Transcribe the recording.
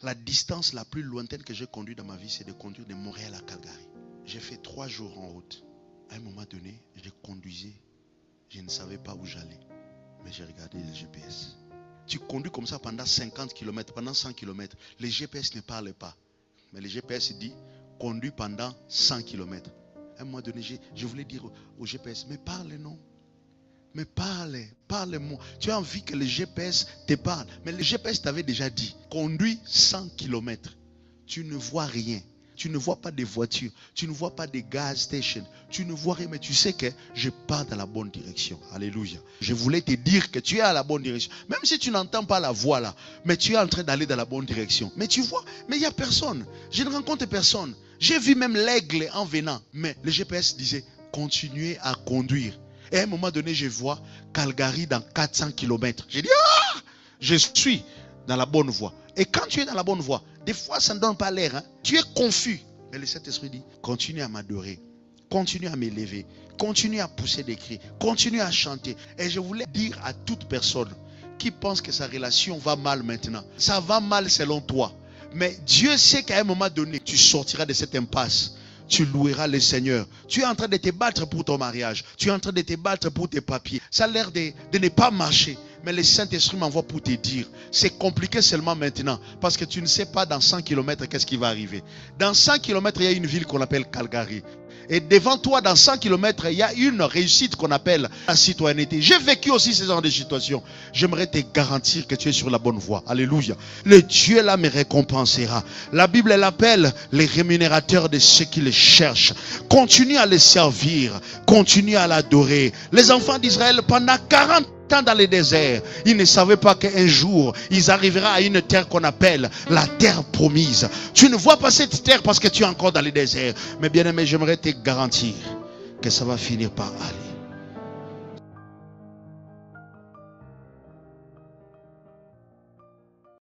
La distance la plus lointaine que j'ai conduite dans ma vie, c'est de conduire de Montréal à Calgary. J'ai fait 3 jours en route. À un moment donné, je conduisais. Je ne savais pas où j'allais. Mais j'ai regardé le GPS. Tu conduis comme ça pendant 50 km, pendant 100 km. Les GPS ne parlent pas. Mais le GPS dit, conduis pendant 100 km. À un moment donné, je voulais dire au GPS, mais parle non. Mais parle-moi. Tu as envie que le GPS te parle. Mais le GPS t'avait déjà dit, conduis 100 km. Tu ne vois rien. Tu ne vois pas de voitures. Tu ne vois pas de gas station. Tu ne vois rien. Mais tu sais que je pars dans la bonne direction. Alléluia. Je voulais te dire que tu es à la bonne direction. Même si tu n'entends pas la voix là. Mais tu es en train d'aller dans la bonne direction. Mais tu vois, mais il n'y a personne. Je ne rencontre personne. J'ai vu même l'aigle en venant. Mais le GPS disait, continuez à conduire. Et à un moment donné, je vois Calgary dans 400 km. J'ai dit, ah, je suis dans la bonne voie. Et quand tu es dans la bonne voie, des fois, ça ne donne pas l'air. Hein? Tu es confus. Mais le Saint-Esprit dit, continue à m'adorer. Continue à m'élever. Continue à pousser des cris. Continue à chanter. Et je voulais dire à toute personne qui pense que sa relation va mal maintenant. Ça va mal selon toi. Mais Dieu sait qu'à un moment donné, tu sortiras de cette impasse. Tu loueras le Seigneur. Tu es en train de te battre pour ton mariage. Tu es en train de te battre pour tes papiers. Ça a l'air de ne pas marcher. Mais le Saint-Esprit m'envoie pour te dire, c'est compliqué seulement maintenant. Parce que tu ne sais pas dans 100 km qu'est-ce qui va arriver. Dans 100 km, il y a une ville qu'on appelle Calgary. Et devant toi, dans 100 km, il y a une réussite qu'on appelle la citoyenneté. J'ai vécu aussi ce genre de situation. J'aimerais te garantir que tu es sur la bonne voie. Alléluia. Le Dieu là me récompensera. La Bible l'appelle les rémunérateurs de ceux qui les cherchent. Continue à les servir. Continue à l'adorer. Les enfants d'Israël, pendant 40 ans dans le désert, ils ne savaient pas qu'un jour, ils arriveront à une terre qu'on appelle la terre promise. Tu ne vois pas cette terre parce que tu es encore dans le désert. Mais bien aimé, j'aimerais te garantir que ça va finir par aller.